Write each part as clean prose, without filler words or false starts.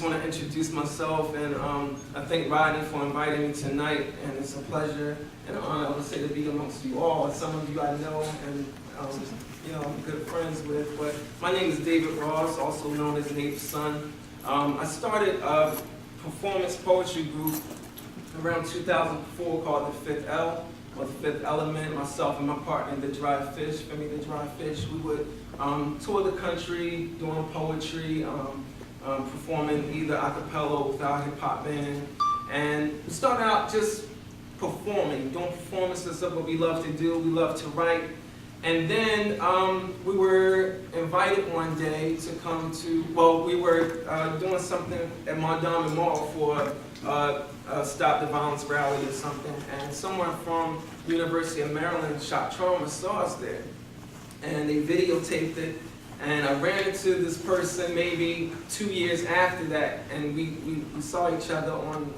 want to introduce myself, and I thank Rodney for inviting me tonight, and it's a pleasure and an honor, I would say, to be amongst you all. Some of you I know, and I'm good friends with. But my name is David Ross, also known as Nate's son. I started a performance poetry group around 2004 called the Fifth L, or the Fifth Element. Myself and my partner, the Dry Fish, Femi the Dry Fish, we would tour the country doing poetry, performing either a cappella or with our hip hop band. And we started out just performing, doing performances of what we love to do. We love to write. And then we were invited one day to come to, well, we were doing something at Mondawmin Mall for a Stop the Violence rally or something. And someone from University of Maryland, Shock Trauma, saw us there. And they videotaped it. And I ran into this person maybe 2 years after that, and we saw each other on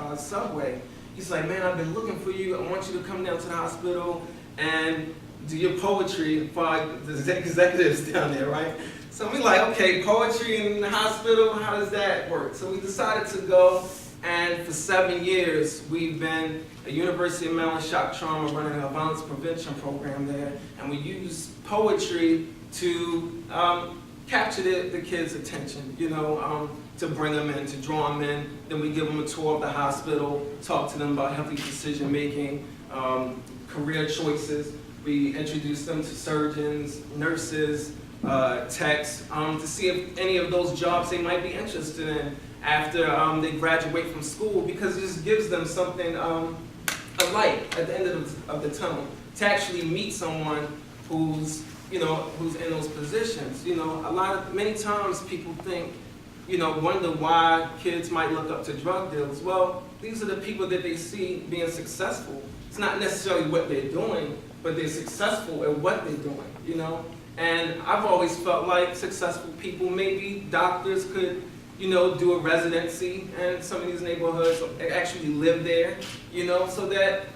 the subway. He's like, man, I've been looking for you. I want you to come down to the hospital and do your poetry for the executives down there, right? So we like, okay, poetry in the hospital, how does that work? So we decided to go, and for 7 years, we've been at University of Maryland Shock Trauma running a violence prevention program there, and we use poetry to capture the kids' attention, to bring them in, to draw them in. Then we give them a tour of the hospital, talk to them about healthy decision making, career choices. We introduce them to surgeons, nurses, techs, to see if any of those jobs they might be interested in after they graduate from school, because it just gives them something, a light at the end of the tunnel, to actually meet someone who's in those positions. Many times people think, wonder why kids might look up to drug dealers. Well, these are the people that they see being successful. It's not necessarily what they're doing, but they're successful at what they're doing, And I've always felt like successful people, maybe doctors could, do a residency in some of these neighborhoods, actually live there, so that,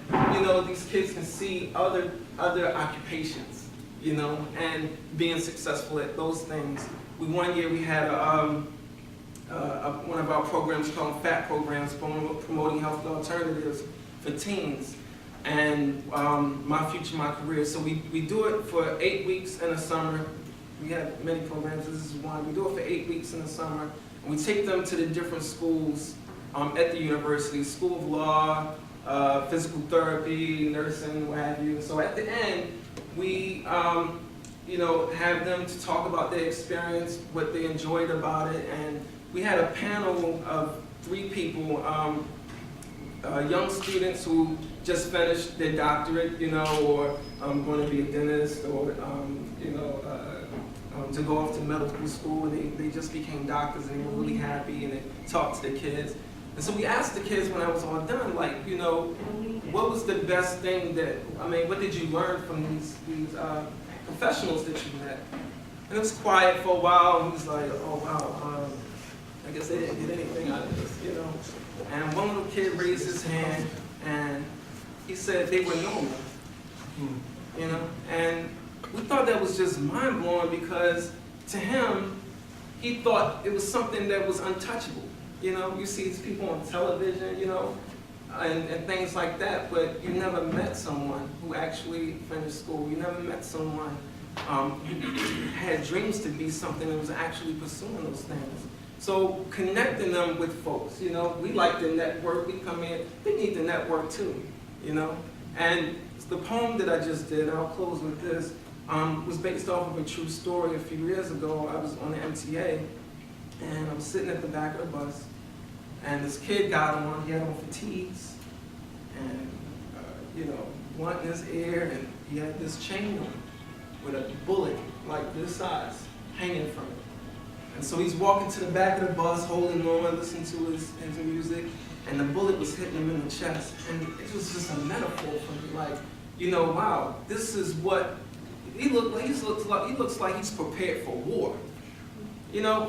these kids can see other occupations. And being successful at those things. One year we had one of our programs called FAT programs, promoting health alternatives for teens, and My Future, My Career. So we do it for 8 weeks in the summer. We have many programs, this is one. We do it for 8 weeks in the summer, and we take them to the different schools at the university, School of Law, physical therapy, nursing, what have you. So at the end, we have them to talk about their experience, what they enjoyed about it, and we had a panel of 3 people, young students who just finished their doctorate, or going to be a dentist, or to go off to medical school, and they just became doctors, and they were really happy, and they talked to their kids. And so we asked the kids when I was all done, like, what was the best thing what did you learn from these professionals that you met? And it was quiet for a while, and he was like, oh wow, I guess they didn't get anything out of this, And one little kid raised his hand, and he said they were normal, And we thought that was just mind-blowing, because to him, he thought it was something that was untouchable. You see these people on television, and things like that, but you never met someone who actually finished school. You never met someone who had dreams to be something that was actually pursuing those things. So connecting them with folks, we like the network. We come in, they need the network too, And the poem that I just did, and I'll close with this, was based off of a true story. A few years ago, I was on the MTA, and I was sitting at the back of the bus, and this kid got on, he had on fatigues, and, one in his ear, and he had this chain on with a bullet like this size hanging from it. And so he's walking to the back of the bus, holding on, listening to his music, and the bullet was hitting him in the chest. And it was just a metaphor for me, like, wow, this is what he looks like. He looks like he's prepared for war.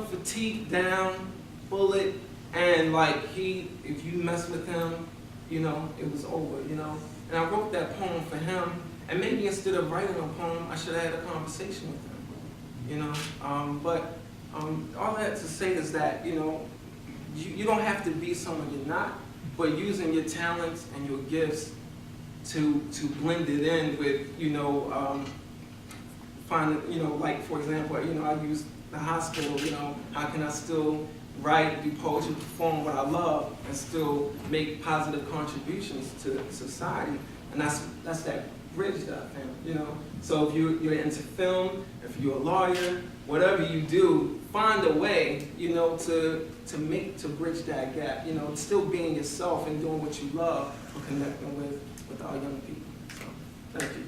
Fatigue down, bullet, and if you mess with him, it was over, And I wrote that poem for him, and maybe instead of writing a poem, I should have had a conversation with him, But all that to say is that, you don't have to be someone you're not, but using your talents and your gifts to blend it in with, like for example, I use the hospital, how can I still write, do poetry, perform what I love, and still make positive contributions to society? And that's that bridge that I found, So if you're into film, if you're a lawyer, whatever you do, find a way, to bridge that gap, still being yourself and doing what you love, but connecting with our young people. So, thank you.